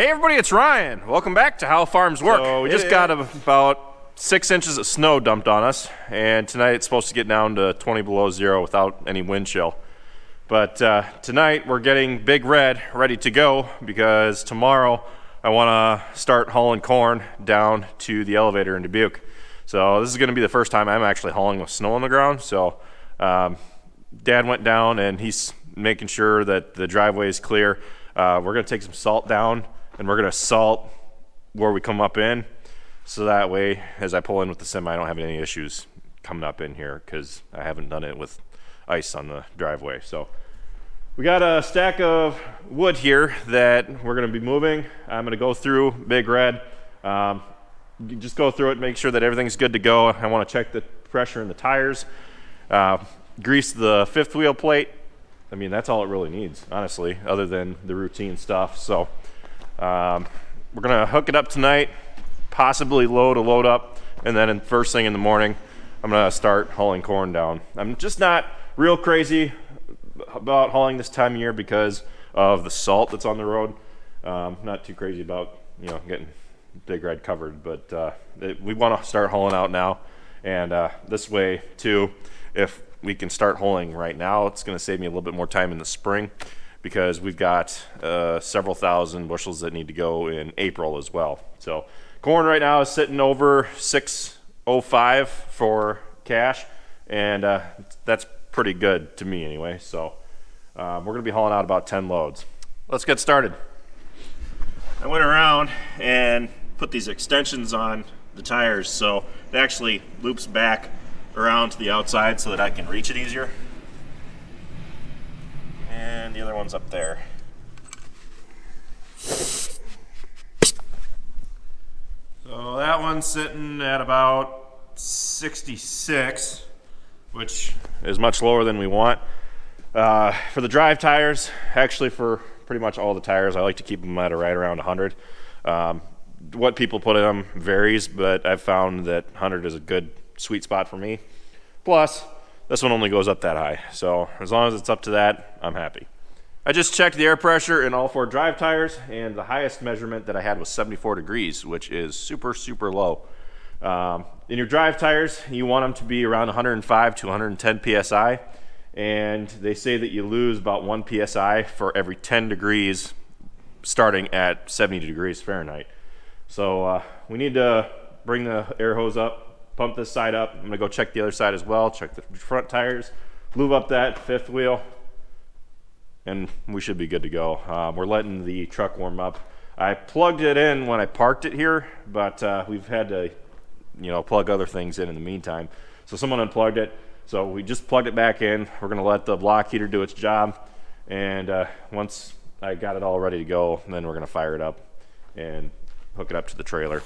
Hey everybody, it's Ryan. Welcome back to How Farms Work. So we just got about 6 inches of snow dumped on us, and tonight it's supposed to get down to 20 below zero without any wind chill. But tonight we're getting Big Red ready to go because tomorrow I want to start hauling corn down to the elevator in Dubuque. So this is going to be the first time I'm actually hauling with snow on the ground. So Dad went down and he's making sure that the driveway is clear. We're going to take some salt down and we're going to salt where we come up in. So that way, as I pull in with the semi, I don't have any issues coming up in here because I haven't done it with ice on the driveway. So we got a stack of wood here that we're going to be moving. I'm going to go through Big Red. Just go through it, make sure that everything's good to go. I want to check the pressure in the tires, grease the fifth wheel plate. I mean, that's all it really needs, honestly, other than the routine stuff. So we're going to hook it up tonight, possibly load up, and then first thing in the morning, I'm going to start hauling corn down. I'm just not real crazy about hauling this time of year because of the salt that's on the road. Not too crazy about, getting Big Red covered, but we want to start hauling out now. And this way, too, if we can start hauling right now, it's going to save me a little bit more time in the spring because we've got several thousand bushels that need to go in April as well. So corn right now is sitting over 605 for cash, and that's pretty good to me anyway. So we're going to be hauling out about 10 loads. Let's get started. I went around and put these extensions on the tires so it actually loops back around to the outside so that I can reach it easier. And the other one's up there. So that one's sitting at about 66, which is much lower than we want. For the drive tires, actually for pretty much all the tires, I like to keep them at right around 100. What people put in them varies, but I've found that 100 is a good sweet spot for me. Plus, this one only goes up that high, so as long as it's up to that, I'm happy. I just checked the air pressure in all 4 drive tires, and the highest measurement that I had was 74 degrees, which is super, super low. In your drive tires, you want them to be around 105 to 110 psi, and they say that you lose about 1 psi for every 10 degrees starting at 70 degrees Fahrenheit. So we need to bring the air hose up, pump this side up. I'm going to go check the other side as well, check the front tires, lube up that fifth wheel, and we should be good to go. We're letting the truck warm up. I plugged it in when I parked it here, but we've had to plug other things in the meantime. So someone unplugged it, so we just plugged it back in. We're going to let the block heater do its job, and once I got it all ready to go, then we're going to fire it up and hook it up to the trailer.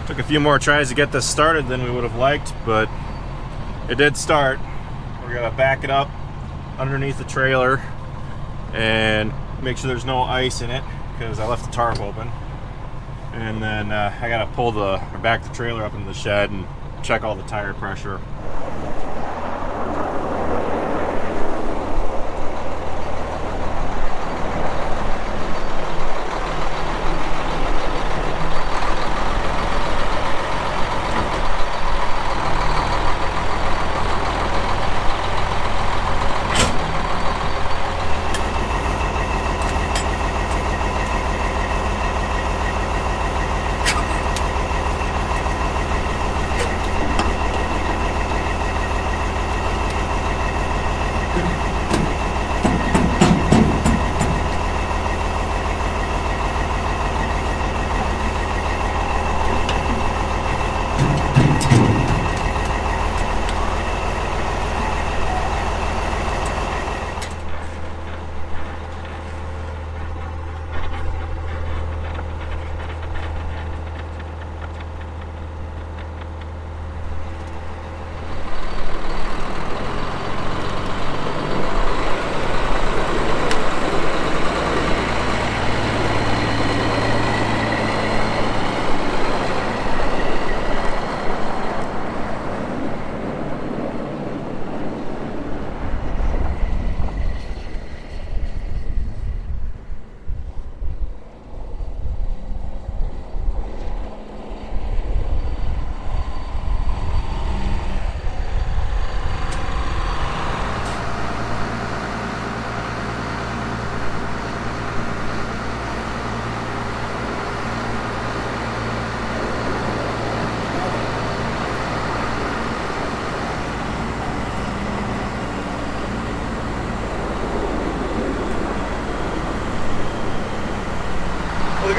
Took a few more tries to get this started than we would have liked, but it did start. We're gonna back it up underneath the trailer and make sure there's no ice in it because I left the tarp open. And then I gotta pull back the trailer up into the shed and check all the tire pressure.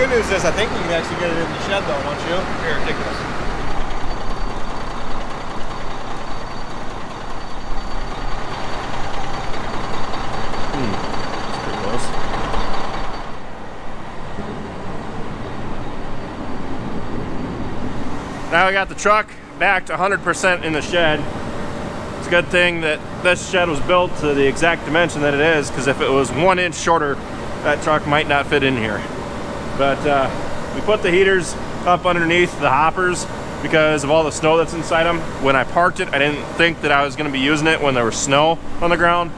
good news is I think we can actually get it in the shed though, don't you? Here, take this. That's pretty close. Now we got the truck back to 100% in the shed. It's a good thing that this shed was built to the exact dimension that it is, because if it was 1 inch shorter, that truck might not fit in here. But we put the heaters up underneath the hoppers because of all the snow that's inside them. When I parked it, I didn't think that I was going to be using it when there was snow on the ground.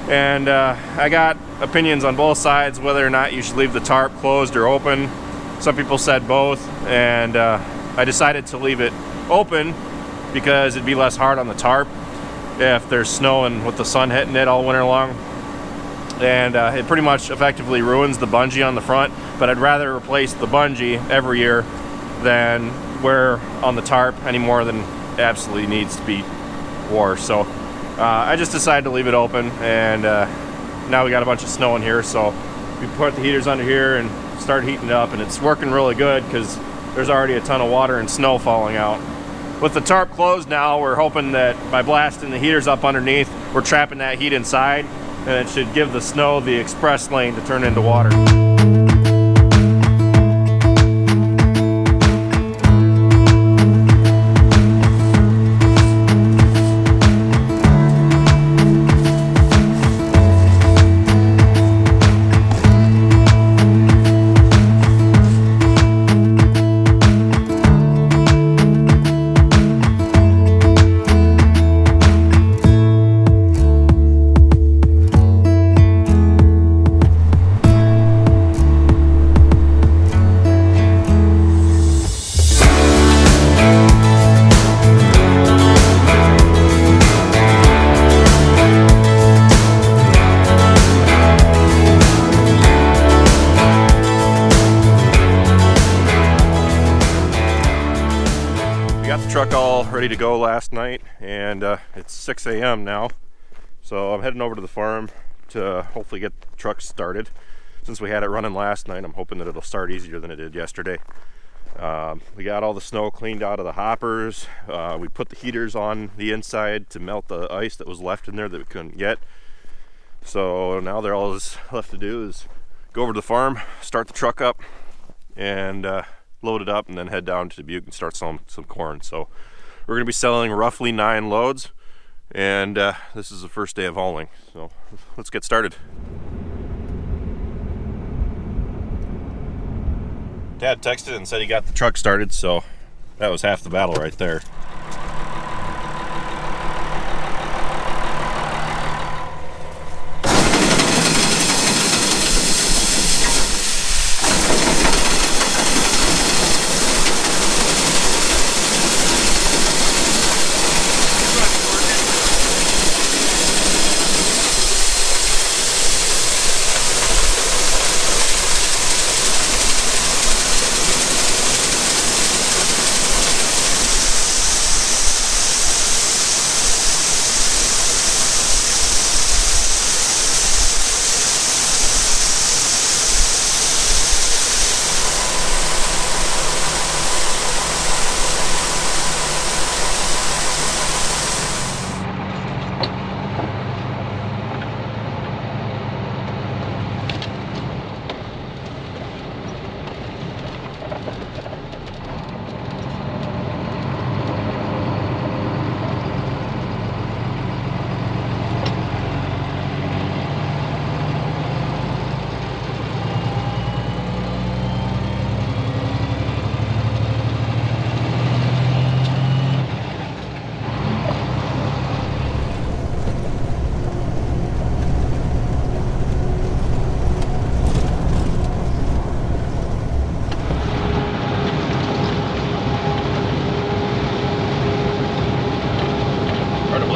And I got opinions on both sides whether or not you should leave the tarp closed or open. Some people said both, and I decided to leave it open because it'd be less hard on the tarp if there's snow and with the sun hitting it all winter long. And it pretty much effectively ruins the bungee on the front, but I'd rather replace the bungee every year than wear on the tarp any more than absolutely needs to be wore. So I just decided to leave it open, and now we got a bunch of snow in here, so we put the heaters under here and started heating it up, and it's working really good because there's already a ton of water and snow falling out. With the tarp closed now, we're hoping that by blasting the heaters up underneath, we're trapping that heat inside, and it should give the snow the express lane to turn into water. Truck all ready to go last night, and it's 6 a.m. now, so I'm heading over to the farm to hopefully get the truck started. Since we had it running last night, I'm hoping that it'll start easier than it did yesterday. We got all the snow cleaned out of the hoppers. We put the heaters on the inside to melt the ice that was left in there that we couldn't get. So now all that's left to do is go over to the farm, start the truck up, and load it up, and then head down to Dubuque and start selling some corn. So we're going to be selling roughly 9 loads, and this is the first day of hauling. So let's get started. Dad texted and said he got the truck started, so that was half the battle right there.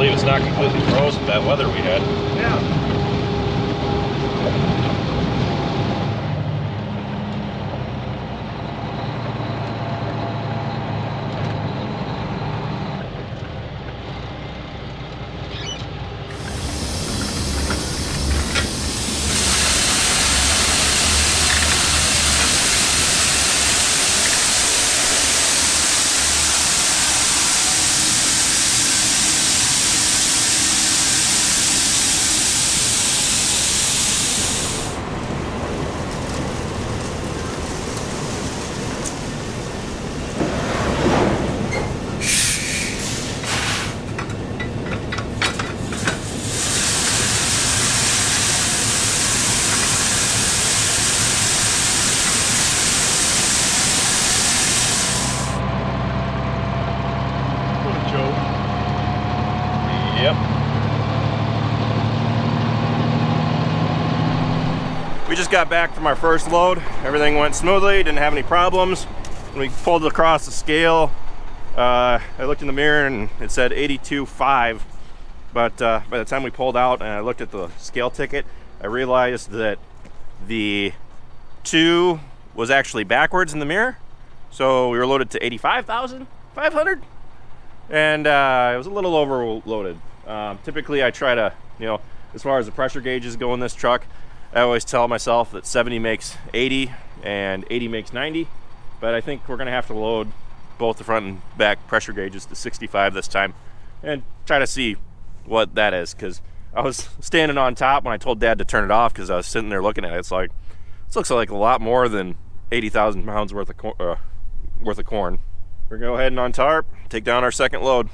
It's not completely frozen, that weather we had. Yeah. We just got back from our first load. Everything went smoothly, didn't have any problems. When we pulled across the scale, I looked in the mirror and it said 82.5. But by the time we pulled out and I looked at the scale ticket, I realized that the 2 was actually backwards in the mirror. So we were loaded to 85,500. And it was a little overloaded. Typically I try to, as far as the pressure gauges go in this truck, I always tell myself that 70 makes 80 and 80 makes 90, but I think we're gonna have to load both the front and back pressure gauges to 65 this time and try to see what that is, because I was standing on top when I told Dad to turn it off because I was sitting there looking at it. It's like, this looks like a lot more than 80,000 pounds worth of corn. We're gonna go ahead and untarp, take down our second load.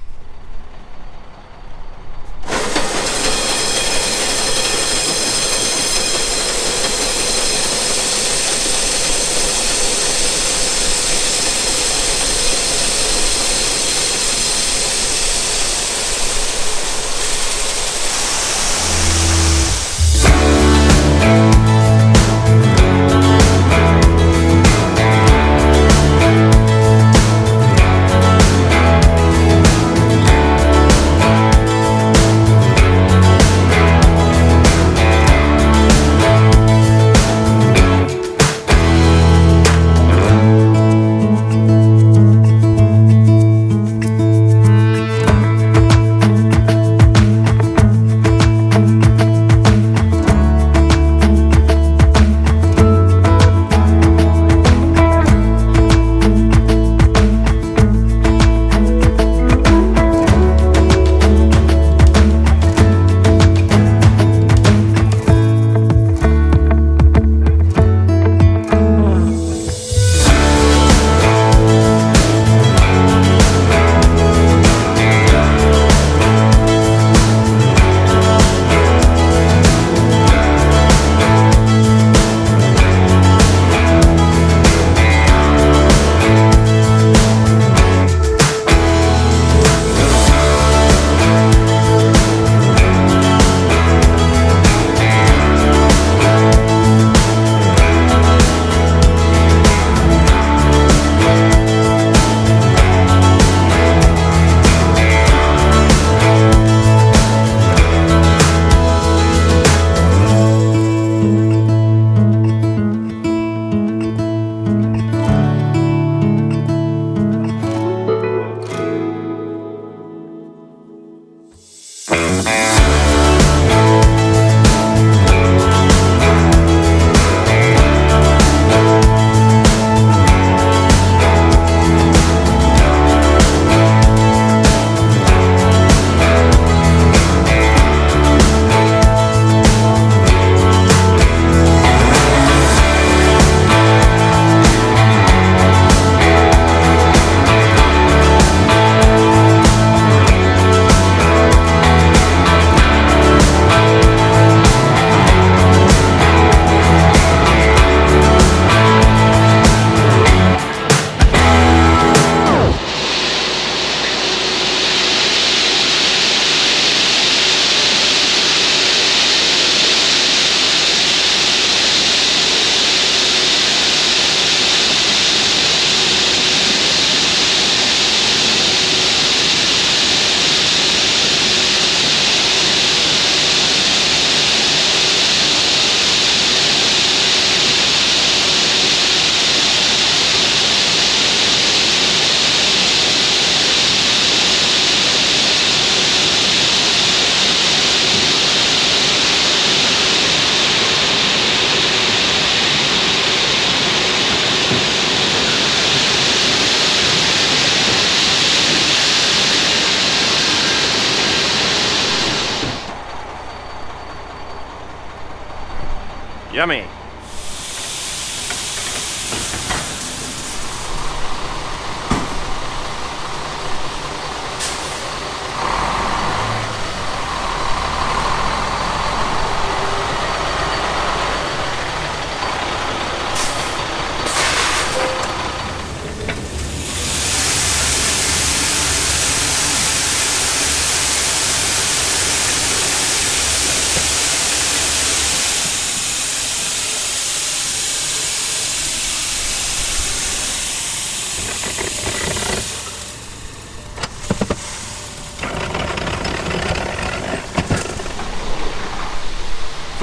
Yummy.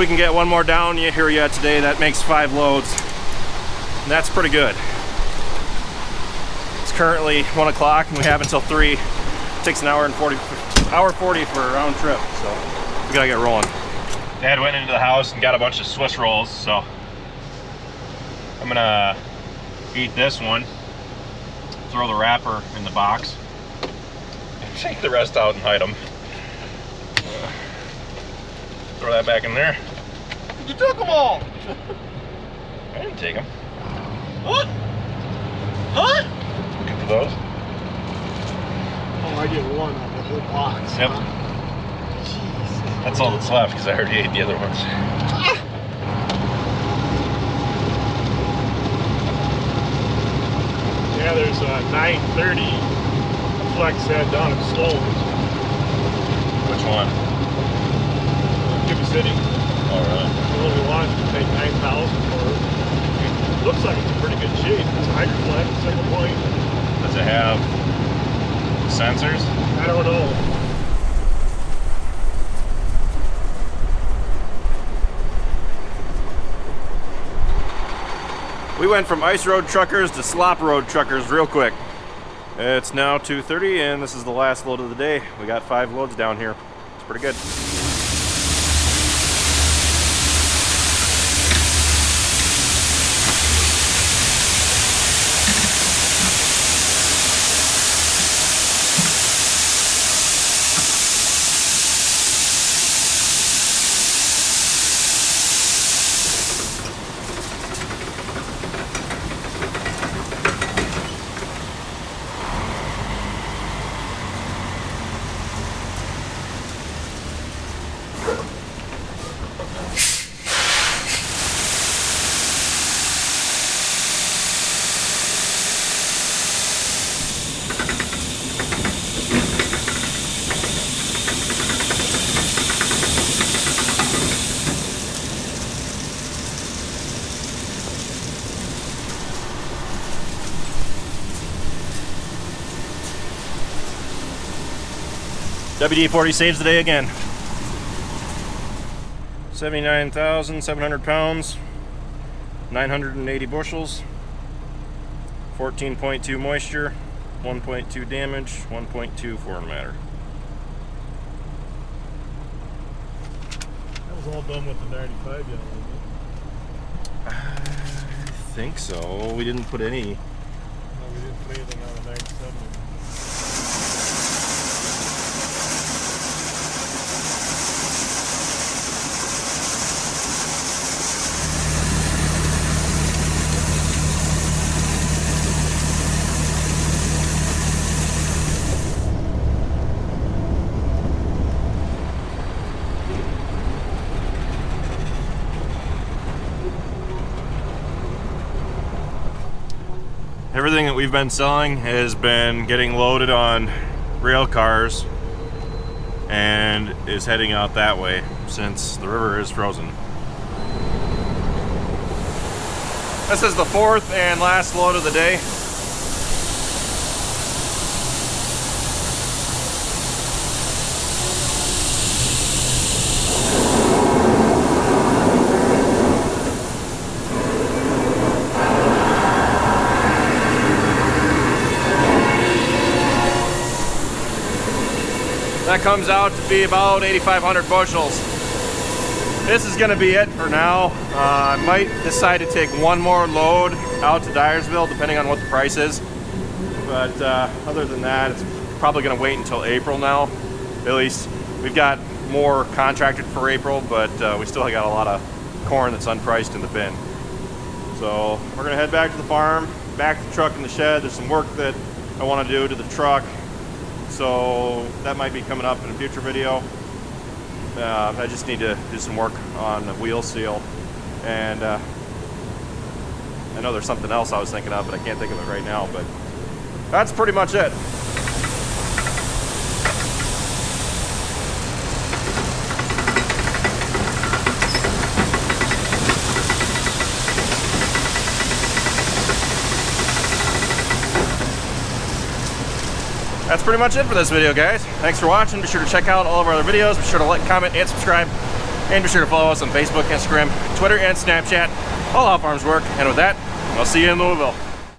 we can get one more down here yet today, that makes 5 loads. And that's pretty good. It's currently 1 o'clock and we have until 3. It takes an hour 40 for a round trip, so we gotta get rolling. Dad went into the house and got a bunch of Swiss rolls, so I'm gonna eat this one, throw the wrapper in the box, and take the rest out and hide them. Throw that back in there. You took them all! I didn't take them. What? Huh? Looking for those? Oh, I get one on the whole box. Yep. Huh? Jeez. That's all that's left because I already ate the other ones. Yeah, there's a 930 flex head down at Slop. Which one? Give City. Oh, really? The one we launched to take 9,000 for it. Looks like it's in pretty good shape. It's a hydroflex, single point. Does it have sensors? I don't know. We went from ice road truckers to slop road truckers real quick. It's now 2:30 and this is the last load of the day. We got 5 loads down here. It's pretty good. WD-40 saves the day again. 79,700 pounds, 980 bushels, 14.2 moisture, 1.2 damage, 1.2 foreign matter. That was all done with the 95 yet, wasn't it? I think so. We didn't put any. No, we didn't put anything on the 97. Everything that we've been selling has been getting loaded on rail cars and is heading out that way since the river is frozen. This is the 4th and last load of the day. That comes out to be about 8,500 bushels. This is gonna be it for now. I might decide to take one more load out to Dyersville, depending on what the price is. But other than that, it's probably gonna wait until April now. At least we've got more contracted for April, but we still got a lot of corn that's unpriced in the bin. So we're gonna head back to the farm, back to the truck in the shed. There's some work that I wanna do to the truck. So that might be coming up in a future video. I just need to do some work on the wheel seal. And I know there's something else I was thinking of, but I can't think of it right now. But that's pretty much it. That's pretty much it for this video, guys. Thanks for watching. Be sure to check out all of our other videos. Be sure to like, comment, and subscribe. And be sure to follow us on Facebook, Instagram, Twitter, and Snapchat. All How Farms Work. And with that, I'll see you in Louisville.